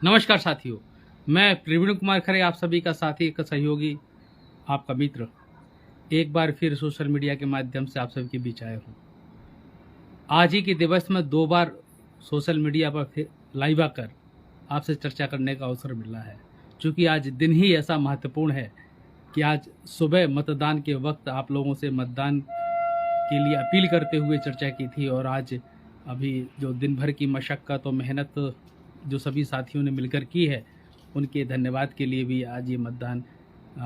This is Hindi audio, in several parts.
नमस्कार साथियों, मैं प्रवीण कुमार खरे आप सभी का साथी का सहयोगी आपका मित्र एक बार फिर सोशल मीडिया के माध्यम से आप सभी के बीच आया हूँ। आज ही के दिवस में 2 बार सोशल मीडिया पर फिर लाइव आकर आपसे चर्चा करने का अवसर मिला है, क्योंकि आज दिन ही ऐसा महत्वपूर्ण है कि आज सुबह मतदान के वक्त आप लोगों से मतदान के लिए अपील करते हुए चर्चा की थी और आज अभी जो दिन भर की मशक्क़त और मेहनत जो सभी साथियों ने मिलकर की है, उनके धन्यवाद के लिए भी आज ये मतदान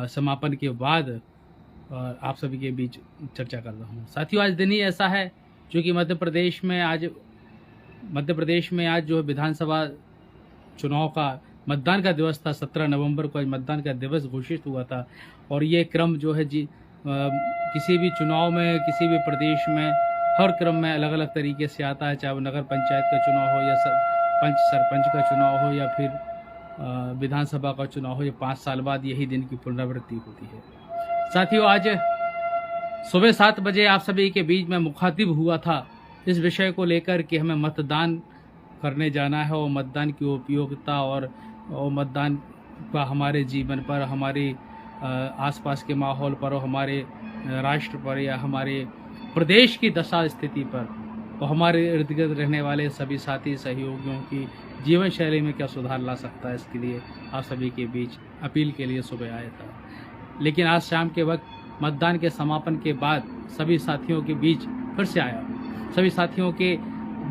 समापन के बाद आप सभी के बीच चर्चा कर रहा हूँ। साथियों, आज दिन ही ऐसा है क्योंकि मध्य प्रदेश में आज जो विधानसभा चुनाव का मतदान का दिवस था। 17 नवंबर को आज मतदान का दिवस घोषित हुआ था और ये क्रम जो है किसी भी चुनाव में, किसी भी प्रदेश में हर क्रम में अलग अलग तरीके से आता है, चाहे वो नगर पंचायत का चुनाव हो या सरपंच का चुनाव हो या फिर विधानसभा का चुनाव हो। ये 5 साल बाद यही दिन की पुनरावृत्ति होती है। साथियों, आज सुबह 7 बजे आप सभी के बीच में मुखातिब हुआ था इस विषय को लेकर कि हमें मतदान करने जाना है और मतदान की उपयोगिता और मतदान का हमारे जीवन पर, हमारे आसपास के माहौल पर और हमारे राष्ट्र पर या हमारे प्रदेश की दशा स्थिति पर और हमारे इर्द गिर्द रहने वाले सभी साथी सहयोगियों की जीवन शैली में क्या सुधार ला सकता है, इसके लिए आप सभी के बीच अपील के लिए सुबह आया था। लेकिन आज शाम के वक्त मतदान के समापन के बाद सभी साथियों के बीच फिर से आया। सभी साथियों के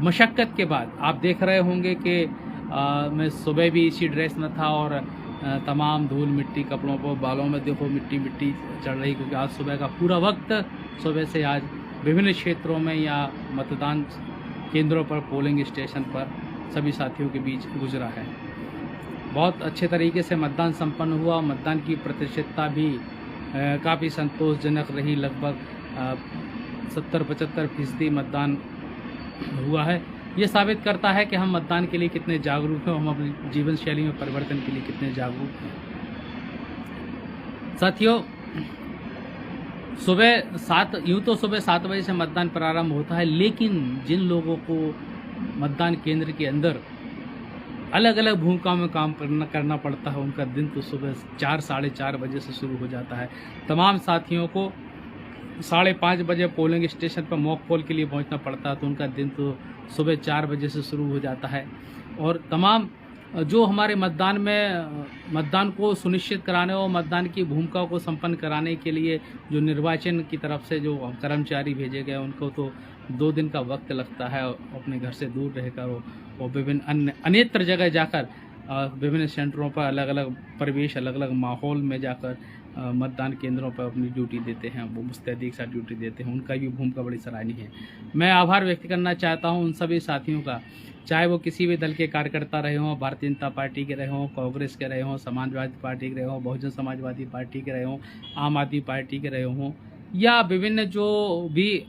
मशक्क़त के बाद आप देख रहे होंगे कि मैं सुबह भी इसी ड्रेस में था और तमाम धूल मिट्टी कपड़ों पर, बालों में देखो मिट्टी चढ़ रही, क्योंकि आज सुबह का पूरा वक्त सुबह से आज विभिन्न क्षेत्रों में या मतदान केंद्रों पर, पोलिंग स्टेशन पर सभी साथियों के बीच गुजरा है। बहुत अच्छे तरीके से मतदान संपन्न हुआ। मतदान की प्रतिशतता भी काफ़ी संतोषजनक रही। लगभग 70-75% मतदान हुआ है। ये साबित करता है कि हम मतदान के लिए कितने जागरूक हैं, हम अपनी जीवन शैली में परिवर्तन के लिए कितने जागरूक हैं। साथियों, सुबह 7 बजे से मतदान प्रारंभ होता है, लेकिन जिन लोगों को मतदान केंद्र के अंदर अलग अलग भूमिकाओं में काम करना पड़ता है, उनका दिन तो सुबह 4 साढ़े 4 बजे से शुरू हो जाता है। तमाम साथियों को 5:30 बजे पोलिंग स्टेशन पर मॉक पोल के लिए पहुंचना पड़ता है, तो उनका दिन तो सुबह 4 बजे से शुरू हो जाता है। और तमाम जो हमारे मतदान को सुनिश्चित कराने और मतदान की भूमिका को संपन्न कराने के लिए जो निर्वाचन की तरफ से जो कर्मचारी भेजे गए, उनको तो 2 दिन का वक्त लगता है अपने घर से दूर रहकर और विभिन्न अन्यत्र जगह जाकर विभिन्न सेंटरों पर अलग अलग परिवेश, अलग अलग माहौल में जाकर मतदान केंद्रों पर अपनी ड्यूटी देते हैं। वो मुस्तैदी के साथ ड्यूटी देते हैं, उनका भी भूमिका बड़ी सराहनीय है। मैं आभार व्यक्त करना चाहता हूं उन सभी साथियों का, चाहे वो किसी भी दल के कार्यकर्ता रहे हों, भारतीय जनता पार्टी के रहे हों, कांग्रेस के रहे हों, समाजवादी पार्टी के रहे हों, बहुजन समाजवादी पार्टी के रहे हों, आम आदमी पार्टी के रहे हों, या विभिन्न जो भी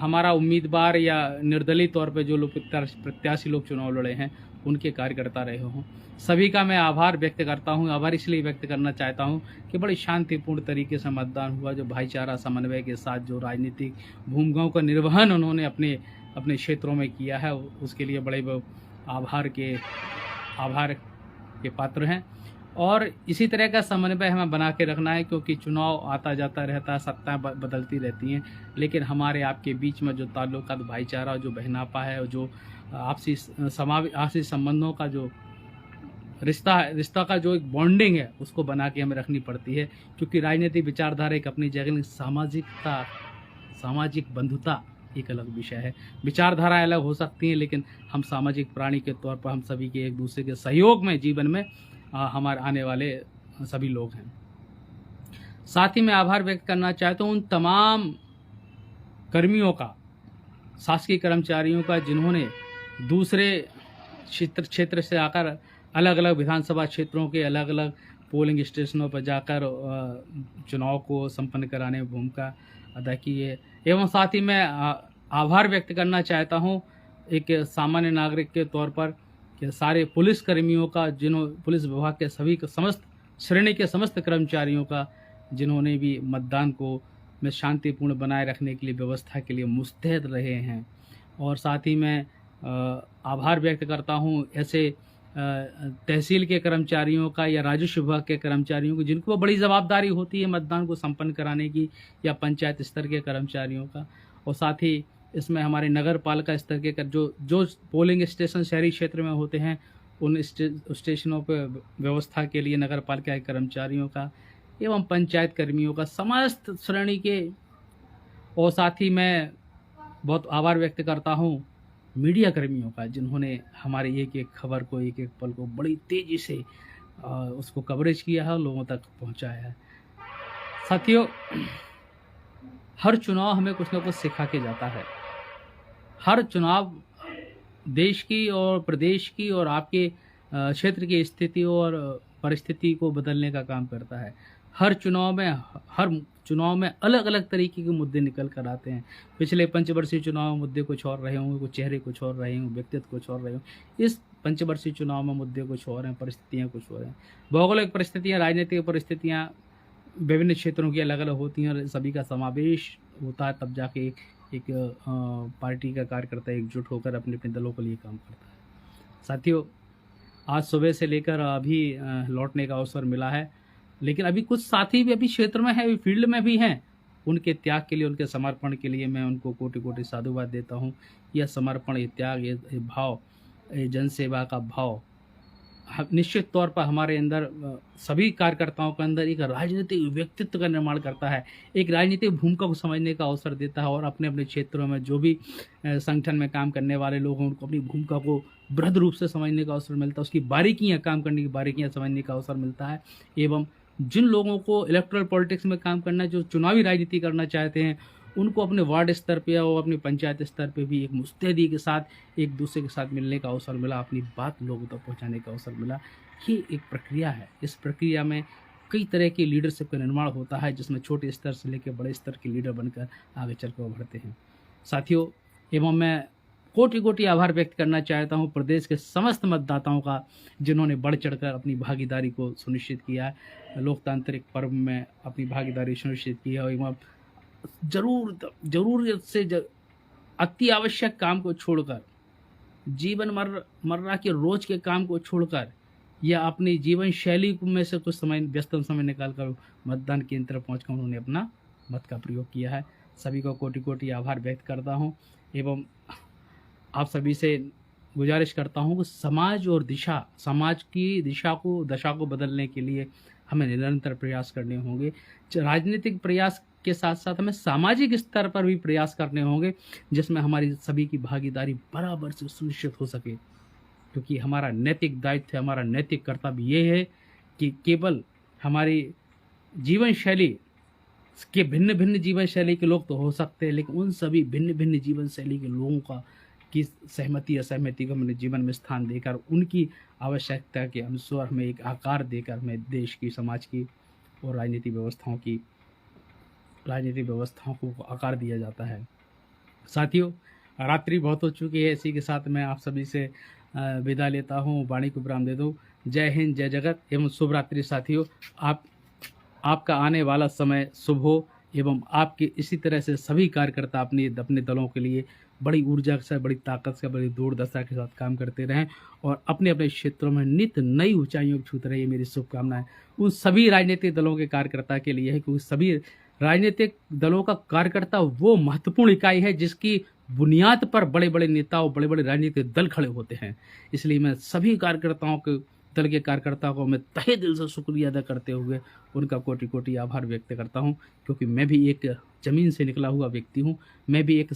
हमारा उम्मीदवार या निर्दलीय तौर पर जो लोग प्रत्याशी लोग चुनाव लड़े हैं, उनके कार्यकर्ता रहे हों। सभी का मैं आभार व्यक्त करता हूं। आभार इसलिए व्यक्त करना चाहता हूं कि बड़ी शांतिपूर्ण तरीके से मतदान हुआ, जो भाईचारा समन्वय के साथ जो राजनीतिक भूमिकाओं का निर्वहन उन्होंने अपने क्षेत्रों में किया है, उसके लिए बड़े आभार के पात्र हैं। और इसी तरह का समन्वय हमें बना के रखना है, क्योंकि चुनाव आता जाता रहता है, सत्ताएं बदलती रहती हैं, लेकिन हमारे आपके बीच में जो ताल्लुकात, भाईचारा, जो बहनापा है और जो आपसी संबंधों का जो रिश्ता का जो एक बॉन्डिंग है, उसको बना के हमें रखनी पड़ती है। क्योंकि राजनीतिक विचारधारा एक अपनी जगह, सामाजिक बंधुता एक अलग विषय है। विचारधाराएं अलग हो सकती हैं, लेकिन हम सामाजिक प्राणी के तौर पर हम सभी के एक दूसरे के सहयोग में जीवन में हमारे आने वाले सभी लोग हैं। साथ ही मैं आभार व्यक्त करना चाहता हूँ उन तमाम कर्मियों का, शासकीय कर्मचारियों का, जिन्होंने दूसरे क्षेत्र से आकर अलग अलग विधानसभा क्षेत्रों के अलग अलग पोलिंग स्टेशनों पर जाकर चुनाव को संपन्न कराने में भूमिका अदा की है। एवं साथ ही मैं आभार व्यक्त करना चाहता हूं एक सामान्य नागरिक के तौर पर कि सारे पुलिस कर्मियों का, पुलिस विभाग के सभी समस्त श्रेणी के समस्त कर्मचारियों का, जिन्होंने भी मतदान को में शांतिपूर्ण बनाए रखने के लिए, व्यवस्था के लिए मुस्तैद रहे हैं। और साथ ही मैं आभार व्यक्त करता हूं ऐसे तहसील के कर्मचारियों का या राजस्व विभाग के कर्मचारियों की, जिनको बड़ी जवाबदारी होती है मतदान को संपन्न कराने की, या पंचायत स्तर के कर्मचारियों का। और साथ ही इसमें हमारे नगर पालिका स्तर के जो पोलिंग स्टेशन शहरी क्षेत्र में होते हैं, उन स्टेशनों पर व्यवस्था के लिए नगर पालिका के कर्मचारियों का एवं पंचायत कर्मियों का, समस्त श्रेणी के। और साथ ही मैं बहुत आभार व्यक्त करता हूँ मीडिया कर्मियों का, जिन्होंने हमारे एक एक खबर को, एक एक पल को बड़ी तेज़ी से उसको कवरेज किया है, लोगों तक पहुँचाया है। साथियों, हर चुनाव हमें कुछ ना कुछ सिखा के जाता है। हर चुनाव देश की और प्रदेश की और आपके क्षेत्र की स्थिति और परिस्थिति को बदलने का काम करता है। हर चुनाव में अलग अलग तरीके के मुद्दे निकल कर आते हैं। पिछले पंचवर्षीय चुनाव में मुद्दे कुछ और रहे होंगे, कुछ चेहरे कुछ और रहे होंगे, व्यक्तित्व कुछ और रहे होंगे। इस पंचवर्षीय चुनाव में मुद्दे कुछ और हैं, परिस्थितियाँ कुछ और हैं। भौगोलिक परिस्थितियाँ, राजनीतिक परिस्थितियाँ विभिन्न क्षेत्रों की अलग अलग होती हैं और सभी का समावेश होता है, तब जाके एक पार्टी का कार्यकर्ता एकजुट होकर अपने अपने दलों के लिए काम करता है। साथियों, आज सुबह से लेकर अभी लौटने का अवसर मिला है, लेकिन अभी कुछ साथी भी अभी क्षेत्र में हैं, अभी फील्ड में भी हैं। उनके त्याग के लिए, उनके समर्पण के लिए मैं उनको कोटि कोटि साधुवाद देता हूँ। यह समर्पण, ये त्याग, ये भाव, ये जनसेवा का भाव निश्चित तौर पर हमारे अंदर, सभी कार्यकर्ताओं के अंदर एक राजनीतिक व्यक्तित्व का निर्माण करता है, एक राजनीतिक भूमिका को समझने का अवसर देता है। और अपने अपने क्षेत्रों में जो भी संगठन में काम करने वाले लोग हैं, उनको अपनी भूमिका को बृहद रूप से समझने का अवसर मिलता है, उसकी बारीकियाँ, काम करने की बारीकियाँ समझने का अवसर मिलता है। एवं जिन लोगों को इलेक्टोरल पॉलिटिक्स में काम करना है, जो चुनावी राजनीति करना चाहते हैं, उनको अपने वार्ड स्तर पे और अपनी पंचायत स्तर पे भी एक मुस्तैदी के साथ एक दूसरे के साथ मिलने का अवसर मिला, अपनी बात लोगों तक पहुंचाने का अवसर मिला। ये एक प्रक्रिया है। इस प्रक्रिया में कई तरह की लीडरशिप का निर्माण होता है, जिसमें छोटे स्तर से लेकर बड़े स्तर के लीडर बनकर आगे चलकर उभरते हैं। साथियों, एवं मैं कोटि कोटि आभार व्यक्त करना चाहता हूँ प्रदेश के समस्त मतदाताओं का, जिन्होंने बढ़ चढ़कर अपनी भागीदारी को सुनिश्चित किया है, लोकतांत्रिक पर्व में अपनी भागीदारी सुनिश्चित की है। और एवं जरूरत से अति आवश्यक काम को छोड़कर, जीवन मर्रा के रोज के काम को छोड़कर, या अपनी जीवन शैली में से कुछ समय, व्यस्तम समय निकालकर मतदान केंद्र पर पहुंचकर उन्होंने अपना मत का प्रयोग किया है। सभी को कोटि कोटि आभार व्यक्त करता हूं। एवं आप सभी से गुजारिश करता हूं कि समाज की दशा को बदलने के लिए हमें निरंतर प्रयास करने होंगे। राजनीतिक प्रयास के साथ साथ हमें सामाजिक स्तर पर भी प्रयास करने होंगे, जिसमें हमारी सभी की भागीदारी बराबर से सुनिश्चित हो सके। क्योंकि हमारा नैतिक दायित्व है, हमारा नैतिक कर्तव्य ये है कि केवल हमारी जीवन शैली के भिन्न जीवन शैली के लोग तो हो सकते हैं, लेकिन उन सभी भिन्न जीवन शैली के लोगों का की सहमति असहमति को अपने जीवन में स्थान देकर, उनकी आवश्यकता के अनुसार हमें एक आकार देकर हमें देश की, समाज की और राजनीतिक व्यवस्थाओं को आकार दिया जाता है। साथियों, रात्रि बहुत हो चुकी है, इसी के साथ मैं आप सभी से विदा लेता हूँ, वाणी को विराम दे दूँ। जय हिंद, जय जगत एवं शुभ रात्रि। साथियों, आपका आने वाला समय शुभ हो एवं आपके इसी तरह से सभी कार्यकर्ता अपने दलों के लिए बड़ी ऊर्जा से, बड़ी ताकत से, बड़ी दूरदर्शिता के साथ काम करते रहें और अपने अपने क्षेत्रों में नित्य नई ऊंचाइयों को छूते रहे। मेरी शुभकामनाएं उन सभी राजनीतिक दलों के कार्यकर्ता के लिए है, क्योंकि सभी राजनीतिक दलों का कार्यकर्ता वो महत्वपूर्ण इकाई है जिसकी बुनियाद पर बड़े बड़े नेता और बड़े बड़े राजनीतिक दल खड़े होते हैं। इसलिए मैं सभी कार्यकर्ताओं के दल के कार्यकर्ताओं को मैं तहे दिल से शुक्रिया अदा करते हुए उनका कोटि कोटि आभार व्यक्त करता हूं, क्योंकि मैं भी एक जमीन से निकला हुआ व्यक्ति हूं, मैं भी एक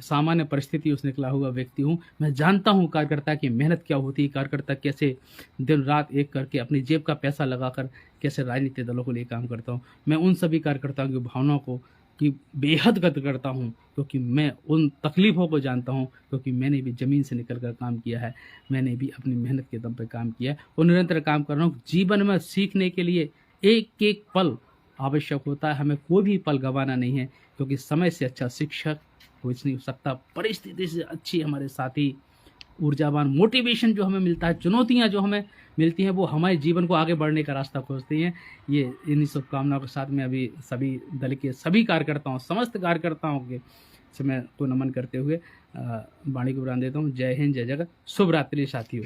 सामान्य परिस्थितियों से निकला हुआ व्यक्ति हूं। मैं जानता हूं कार्यकर्ता की मेहनत क्या होती है, कार्यकर्ता कैसे दिन रात एक करके अपनी जेब का पैसा लगाकर कैसे राजनीतिक दलों के लिए काम करता हूं। मैं उन सभी कार्यकर्ताओं की भावनाओं को कि बेहद कदर करता हूं, क्योंकि मैं उन तकलीफ़ों को जानता हूं, क्योंकि मैंने भी ज़मीन से निकल कर काम किया है, मैंने भी अपनी मेहनत के दम पे काम किया है और निरंतर काम कर रहा हूं। जीवन में सीखने के लिए एक एक पल आवश्यक होता है, हमें कोई भी पल गंवाना नहीं है, क्योंकि समय से अच्छा शिक्षक कुछ नहीं हो सकता, परिस्थिति से अच्छी हमारे साथी ऊर्जावान मोटिवेशन जो हमें मिलता है, चुनौतियां जो हमें मिलती हैं, वो हमारे जीवन को आगे बढ़ने का रास्ता खोजती हैं। ये इन्हीं शुभकामनाओं के साथ में अभी सभी दल के सभी कार्यकर्ताओं, समस्त कार्यकर्ताओं के समय को नमन करते हुए वाणी को विराम देता हूँ। जय हिंद, जय जगत, शुभ रात्रि साथियों।